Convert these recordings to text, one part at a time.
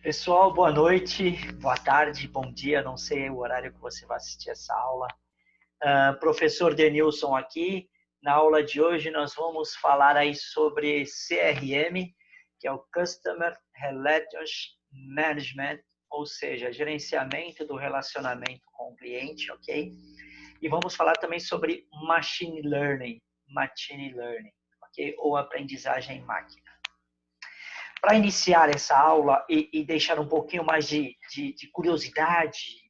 Pessoal, boa noite, boa tarde, bom dia, não sei o horário que você vai assistir essa aula. Professor Denilson aqui. Na aula de hoje nós vamos falar aí sobre CRM, que é o Customer Relations Management, ou seja, gerenciamento do relacionamento com o cliente, ok? E vamos falar também sobre Machine Learning, ok? Ou aprendizagem em máquina. Para iniciar essa aula e deixar um pouquinho mais de curiosidade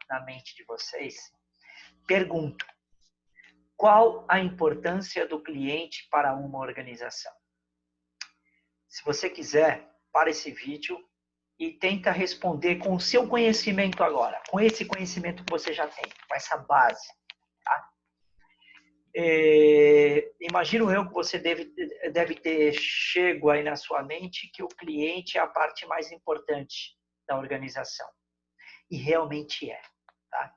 na mente de vocês, pergunto: qual a importância do cliente para uma organização? Se você quiser, para esse vídeo e tenta responder com o seu conhecimento agora, com esse conhecimento que você já tem, com essa base. Tá? Imagino eu que você deve ter chego aí na sua mente que o cliente é a parte mais importante da organização. E realmente é. Tá?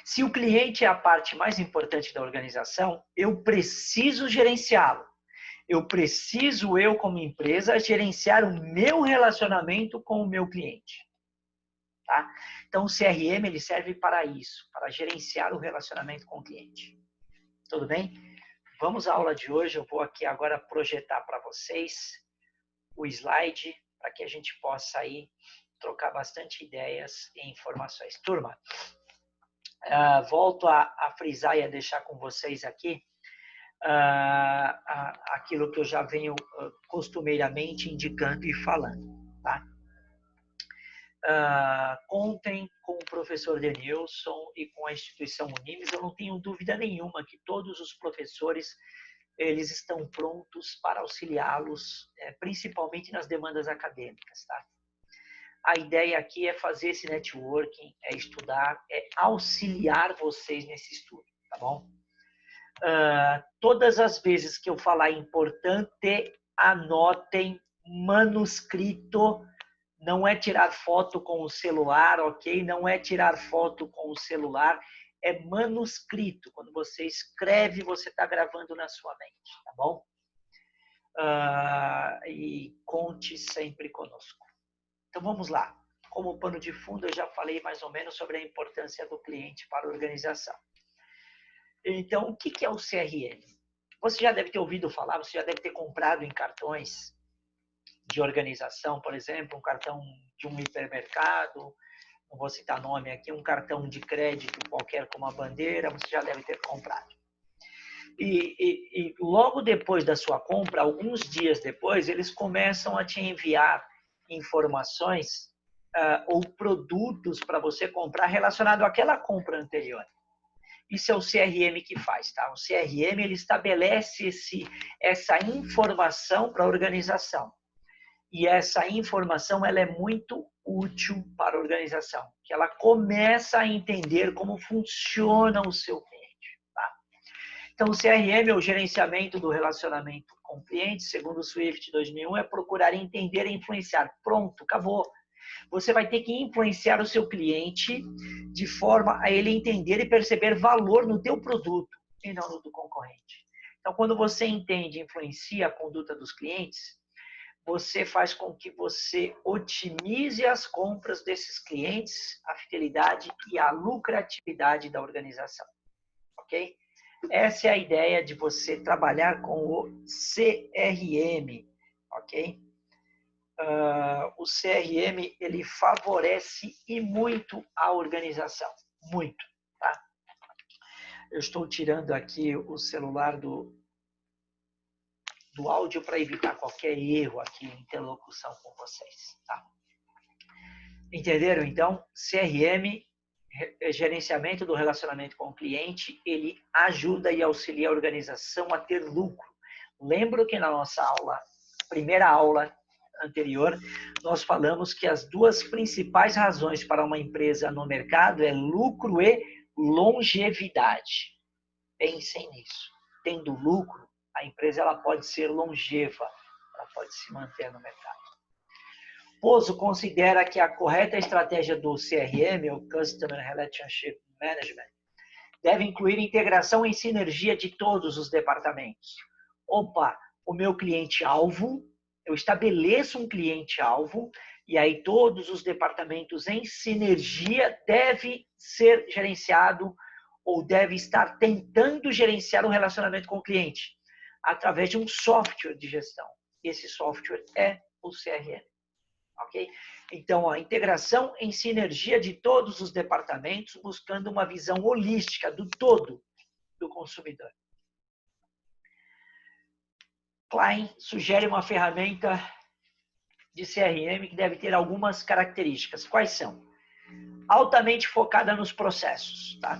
Se o cliente é a parte mais importante da organização, eu preciso gerenciá-lo. Eu, como empresa, gerenciar o meu relacionamento com o meu cliente. Tá? Então, o CRM ele serve para isso, para gerenciar o relacionamento com o cliente. Tudo bem? Vamos à aula de hoje. Eu vou aqui agora projetar para vocês o slide para que a gente possa aí trocar bastante ideias e informações. Turma, volto a frisar e a deixar com vocês aqui aquilo que eu já venho costumeiramente indicando e falando. Tá? Contem com o professor Denilson e com a instituição Unimes. Eu não tenho dúvida nenhuma que todos os professores eles estão prontos para auxiliá-los, principalmente nas demandas acadêmicas. Tá? A ideia aqui é fazer esse networking, é estudar, é auxiliar vocês nesse estudo, tá bom? Todas as vezes que eu falar importante, anotem, manuscrito, não é tirar foto com o celular, ok? Não é tirar foto com o celular, é manuscrito. Quando você escreve, você está gravando na sua mente, tá bom? E conte sempre conosco. Então vamos lá. Como pano de fundo, eu já falei mais ou menos sobre a importância do cliente para a organização. Então, o que é o CRM? Você já deve ter ouvido falar, você já deve ter comprado em cartões de organização, por exemplo, um cartão de um hipermercado, não vou citar nome aqui, um cartão de crédito qualquer como a Bandeira, você já deve ter comprado. E logo depois da sua compra, alguns dias depois, eles começam a te enviar informações ou produtos para você comprar relacionado àquela compra anterior. Isso é o CRM que faz, tá? O CRM ele estabelece essa informação para a organização. E essa informação ela é muito útil para a organização, que ela começa a entender como funciona o seu cliente. Tá? Então, o CRM, o gerenciamento do relacionamento com o cliente, segundo o Swift 2001, é procurar entender e influenciar. Pronto, acabou. Você vai ter que influenciar o seu cliente de forma a ele entender e perceber valor no teu produto e não no do concorrente. Então, quando você entende e influencia a conduta dos clientes, você faz com que você otimize as compras desses clientes, a fidelidade e a lucratividade da organização. Ok? Essa é a ideia de você trabalhar com o CRM. Ok? O CRM ele favorece e muito a organização. Muito. Tá? Eu estou tirando aqui o celular do áudio para evitar qualquer erro aqui em interlocução com vocês. Tá? Entenderam, então? CRM, gerenciamento do relacionamento com o cliente, ele ajuda e auxilia a organização a ter lucro. Lembro que na nossa aula, primeira aula anterior, nós falamos que as duas principais razões para uma empresa no mercado é lucro e longevidade. Pensem nisso. Tendo lucro, a empresa ela pode ser longeva, ela pode se manter no mercado. Pozo considera que a correta estratégia do CRM, o Customer Relationship Management, deve incluir integração e sinergia de todos os departamentos. Opa, o meu cliente-alvo, Eu estabeleço um cliente-alvo e aí todos os departamentos em sinergia devem ser gerenciado ou deve estar tentando gerenciar o relacionamento com o cliente através de um software de gestão. Esse software é o CRM. Ok? Então, a integração em sinergia de todos os departamentos, buscando uma visão holística do todo do consumidor. Klein sugere uma ferramenta de CRM que deve ter algumas características. Quais são? Altamente focada nos processos. Tá?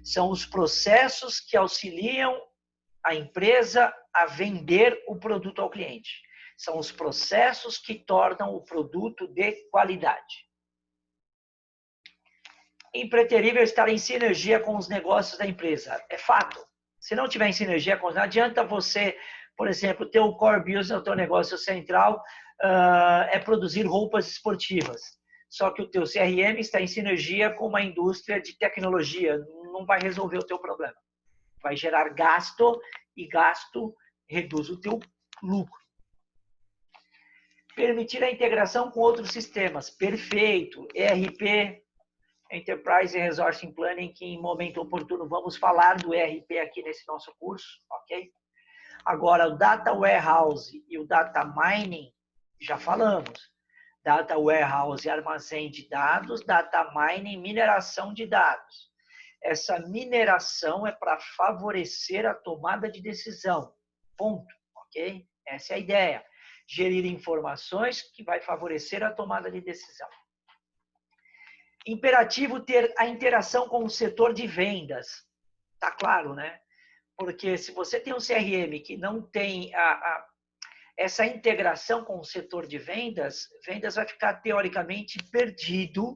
São os processos que auxiliam a empresa a vender o produto ao cliente. São os processos que tornam o produto de qualidade. Impreterível estar em sinergia com os negócios da empresa. É fato. Se não tiver em sinergia com, não adianta você, por exemplo, ter o core business, o teu negócio central é produzir roupas esportivas. Só que o teu CRM está em sinergia com uma indústria de tecnologia. Não vai resolver o teu problema. Vai gerar gasto e gasto reduz o teu lucro. Permitir a integração com outros sistemas. Perfeito. ERP, Enterprise Resource Planning, que em momento oportuno vamos falar do ERP aqui nesse nosso curso, ok? Agora, o Data Warehouse e o Data Mining, já falamos. Data Warehouse, armazém de dados, Data Mining, mineração de dados. Essa mineração é para favorecer a tomada de decisão. Ponto, ok? Essa é a ideia. Gerir informações que vai favorecer a tomada de decisão. Imperativo ter a interação com o setor de vendas. Tá claro, né? Porque se você tem um CRM que não tem essa integração com o setor de vendas, vendas vai ficar teoricamente perdido.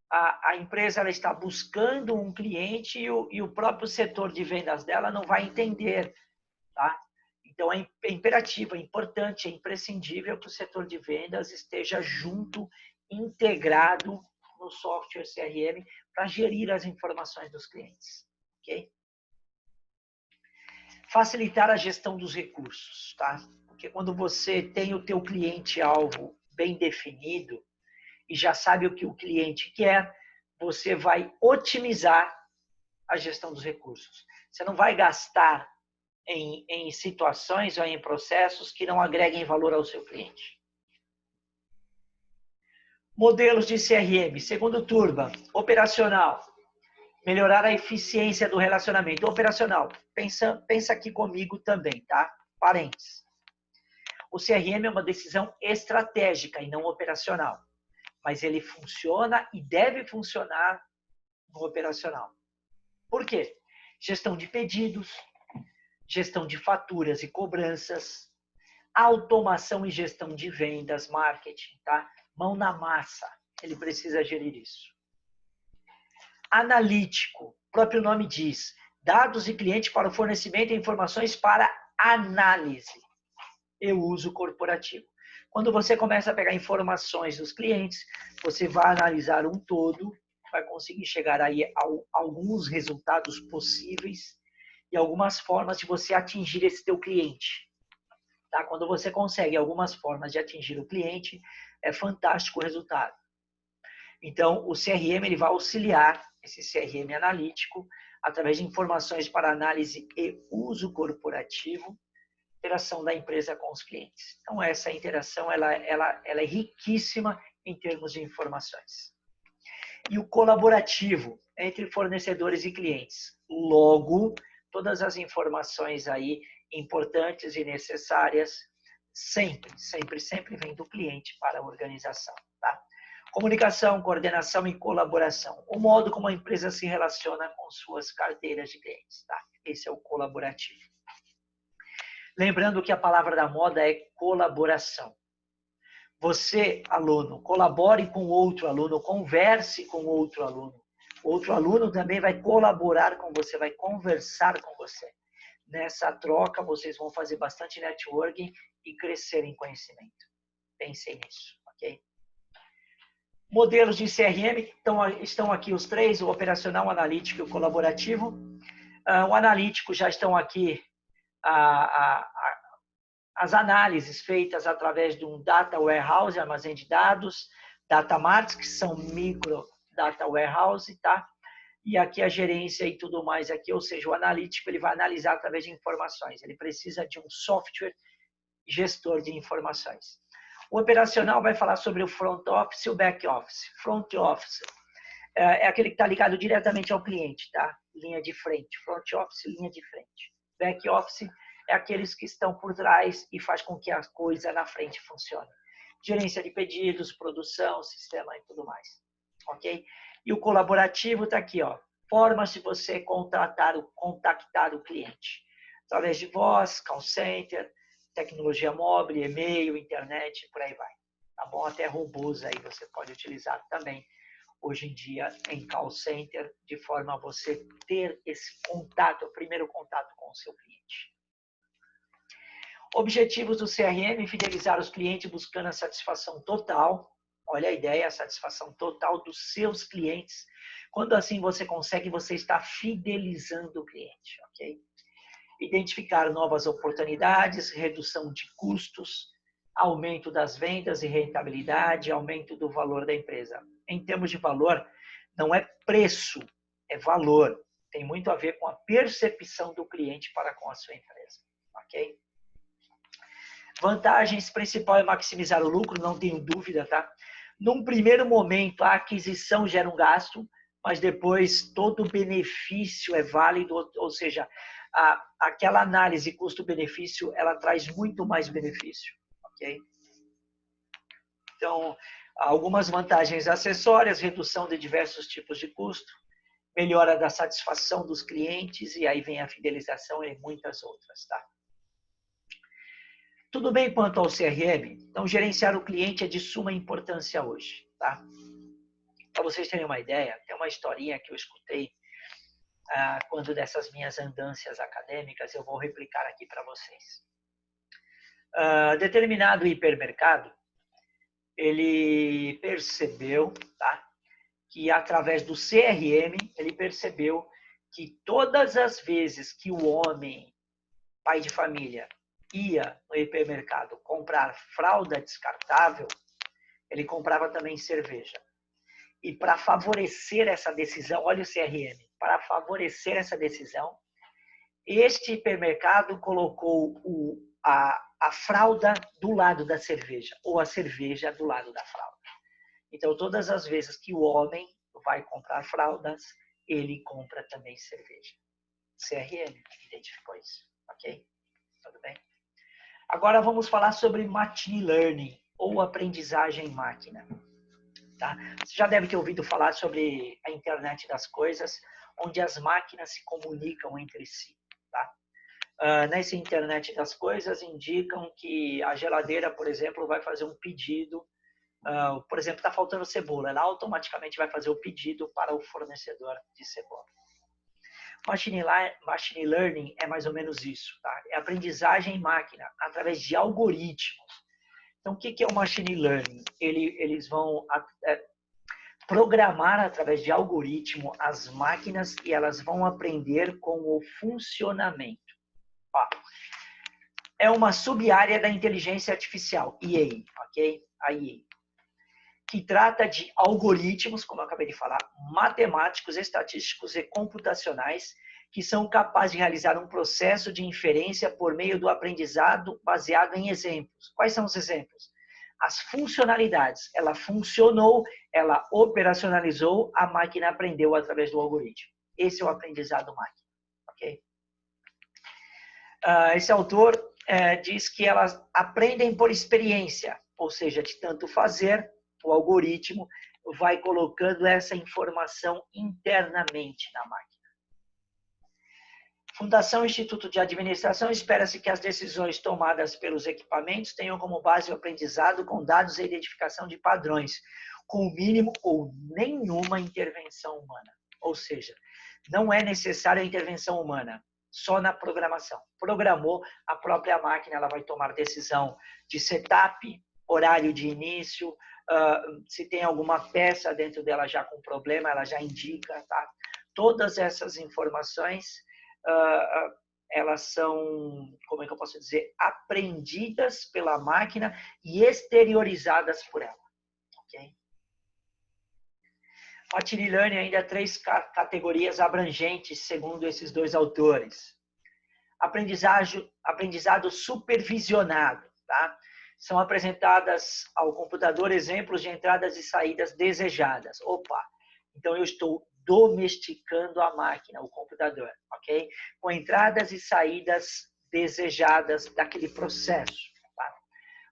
A empresa ela está buscando um cliente e o próprio setor de vendas dela não vai entender. Tá? Então, é imperativo, é importante, é imprescindível que o setor de vendas esteja junto, integrado no software CRM para gerir as informações dos clientes. Ok? Facilitar a gestão dos recursos. Tá? Porque quando você tem o teu cliente-alvo bem definido e já sabe o que o cliente quer, você vai otimizar a gestão dos recursos. Você não vai gastar em situações ou em processos que não agreguem valor ao seu cliente. Modelos de CRM. Segundo Turban, operacional. Melhorar a eficiência do relacionamento. Operacional. Pensa aqui comigo também, tá? Parênteses. O CRM é uma decisão estratégica e não operacional. Mas ele funciona e deve funcionar no operacional. Por quê? Gestão de pedidos, gestão de faturas e cobranças, automação e gestão de vendas, marketing, tá? Mão na massa, ele precisa gerir isso. Analítico, o próprio nome diz, dados de cliente para o fornecimento de informações para análise e uso corporativo. Quando você começa a pegar informações dos clientes, você vai analisar um todo, vai conseguir chegar aí a alguns resultados possíveis e algumas formas de você atingir esse teu cliente. Tá? Quando você consegue algumas formas de atingir o cliente, é fantástico o resultado. Então, o CRM ele vai auxiliar esse CRM analítico através de informações para análise e uso corporativo, interação da empresa com os clientes. Então, essa interação ela é riquíssima em termos de informações. E o colaborativo entre fornecedores e clientes. Logo, todas as informações aí importantes e necessárias sempre vem do cliente para a organização. Tá? Comunicação, coordenação e colaboração. O modo como a empresa se relaciona com suas carteiras de clientes. Tá? Esse é o colaborativo. Lembrando que a palavra da moda é colaboração. Você, aluno, colabore com outro aluno, converse com outro aluno. Outro aluno também vai colaborar com você, vai conversar com você. Nessa troca, vocês vão fazer bastante networking e crescer em conhecimento. Pensem nisso, ok? Modelos de CRM, estão aqui os três, o operacional, o analítico e o colaborativo. O analítico já estão aqui as análises feitas através de um data warehouse, armazém de dados, data marts, que são micro data warehouse, tá? E aqui a gerência e tudo mais aqui, ou seja, o analítico ele vai analisar através de informações. Ele precisa de um software gestor de informações. O operacional vai falar sobre o front office e o back office. Front office é aquele que está ligado diretamente ao cliente, tá? Linha de frente. Front office, linha de frente. Back office é aqueles que estão por trás e faz com que a coisa na frente funcione. Gerência de pedidos, produção, sistema e tudo mais. Ok? E o colaborativo está aqui, ó. Formas de você contactar o cliente. Através de voz, call center, tecnologia móvel, e-mail, internet, por aí vai. Tá bom? Até robôs aí você pode utilizar também, hoje em dia, em call center, de forma a você ter esse contato, o primeiro contato com o seu cliente. Objetivos do CRM, fidelizar os clientes buscando a satisfação total. Olha a ideia, a satisfação total dos seus clientes. Quando assim você consegue, você está fidelizando o cliente, ok? Identificar novas oportunidades, redução de custos, aumento das vendas e rentabilidade, aumento do valor da empresa. Em termos de valor, não é preço, é valor. Tem muito a ver com a percepção do cliente para com a sua empresa, ok? Vantagens principal é maximizar o lucro, não tenho dúvida, tá? Num primeiro momento, a aquisição gera um gasto, mas depois todo o benefício é válido, ou seja, aquela análise custo-benefício, ela traz muito mais benefício, ok? Então, algumas vantagens acessórias, redução de diversos tipos de custo, melhora da satisfação dos clientes, e aí vem a fidelização e muitas outras, tá? Tudo bem quanto ao CRM? Então, gerenciar o cliente é de suma importância hoje, tá? Para vocês terem uma ideia, tem uma historinha que eu escutei quando dessas minhas andâncias acadêmicas, eu vou replicar aqui para vocês. Determinado hipermercado, ele percebeu, tá, que através do CRM, ele percebeu que todas as vezes que o homem, pai de família, ia no hipermercado comprar fralda descartável, ele comprava também cerveja. E para favorecer essa decisão, olha o CRM, para favorecer essa decisão, este hipermercado colocou a fralda do lado da cerveja, ou a cerveja do lado da fralda. Então, todas as vezes que o homem vai comprar fraldas, ele compra também cerveja. CRM identificou isso, ok? Tudo bem? Agora vamos falar sobre Machine Learning, ou aprendizagem máquina. Tá? Você já deve ter ouvido falar sobre a internet das coisas, onde as máquinas se comunicam entre si. Tá? Nessa internet das coisas, indicam que a geladeira, por exemplo, vai fazer um pedido. Por exemplo, está faltando cebola, ela automaticamente vai fazer o pedido para o fornecedor de cebola. Machine Learning é mais ou menos isso, tá? É aprendizagem em máquina, através de algoritmos. Então, o que é o Machine Learning? Eles vão programar através de algoritmo as máquinas e elas vão aprender com o funcionamento. Ó, é uma sub-área da inteligência artificial, EA, ok? A EA. Que trata de algoritmos, como eu acabei de falar, matemáticos, estatísticos e computacionais, que são capazes de realizar um processo de inferência por meio do aprendizado baseado em exemplos. Quais são os exemplos? As funcionalidades. Ela funcionou, ela operacionalizou, a máquina aprendeu através do algoritmo. Esse é o aprendizado máquina. Ok? Esse autor diz que elas aprendem por experiência, ou seja, de tanto fazer, o algoritmo vai colocando essa informação internamente na máquina. Fundação Instituto de Administração, espera-se que as decisões tomadas pelos equipamentos tenham como base o aprendizado com dados e identificação de padrões, com o mínimo ou nenhuma intervenção humana. Ou seja, não é necessária a intervenção humana, só na programação. Programou, a própria máquina ela vai tomar decisão de setup, horário de início, se tem alguma peça dentro dela já com problema, ela já indica, tá? Todas essas informações elas são, como é que eu posso dizer, aprendidas pela máquina e exteriorizadas por ela. Okay? Machine Learning ainda há 3 categorias abrangentes, segundo esses 2 autores. Aprendizado supervisionado. Tá? São apresentadas ao computador exemplos de entradas e saídas desejadas. Opa! Então, eu estou domesticando a máquina, o computador, ok? Com entradas e saídas desejadas daquele processo. Tá?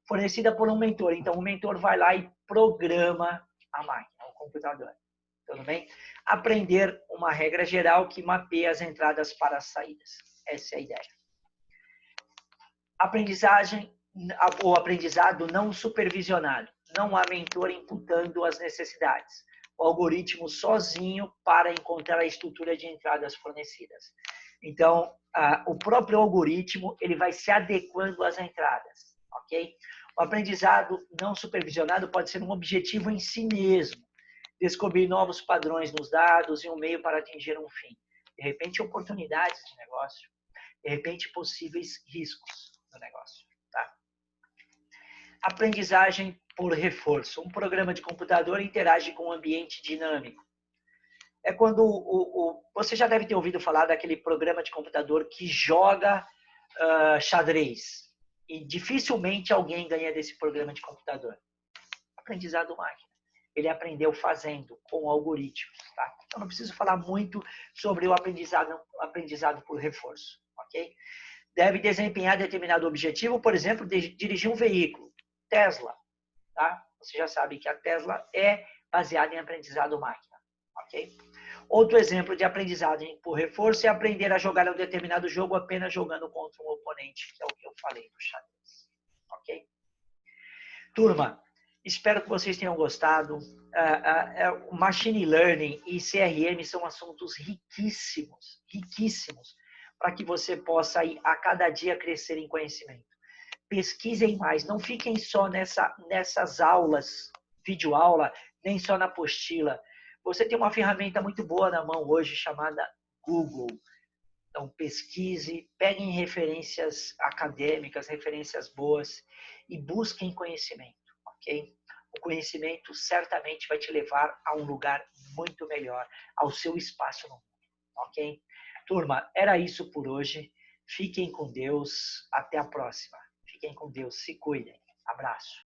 Fornecida por um mentor. Então, o mentor vai lá e programa a máquina, o computador. Tudo bem? Aprender uma regra geral que mapeia as entradas para as saídas. Essa é a ideia. Aprendizagem ou aprendizado não supervisionado. Não há mentor imputando as necessidades. O algoritmo sozinho para encontrar a estrutura de entradas fornecidas. Então, o próprio algoritmo ele vai se adequando às entradas. Ok? O aprendizado não supervisionado pode ser um objetivo em si mesmo. Descobrir novos padrões nos dados e um meio para atingir um fim. De repente, oportunidades de negócio. De repente, possíveis riscos do negócio. Tá? Aprendizagem por reforço. Um programa de computador interage com um ambiente dinâmico. É quando você já deve ter ouvido falar daquele programa de computador que joga xadrez. E dificilmente alguém ganha desse programa de computador. Aprendizado máquina. Ele aprendeu fazendo, com algoritmos. Tá? Eu não preciso falar muito sobre o aprendizado por reforço. Ok? Deve desempenhar determinado objetivo, por exemplo, dirigir um veículo. Tesla. Tá? Você já sabe que a Tesla é baseada em aprendizado máquina. Ok? Outro exemplo de aprendizado por reforço é aprender a jogar um determinado jogo apenas jogando contra um oponente, que é o que eu falei do xadrez. Ok? Turma, espero que vocês tenham gostado. Machine Learning e CRM são assuntos riquíssimos, riquíssimos, para que você possa a cada dia crescer em conhecimento. Pesquisem mais, não fiquem só nessas aulas, videoaula, nem só na apostila. Você tem uma ferramenta muito boa na mão hoje chamada Google. Então, pesquise, peguem referências acadêmicas, referências boas e busquem conhecimento, ok? O conhecimento certamente vai te levar a um lugar muito melhor, ao seu espaço no mundo, ok? Turma, era isso por hoje. Fiquem com Deus. Até a próxima. Fiquem com Deus. Se cuidem. Abraço.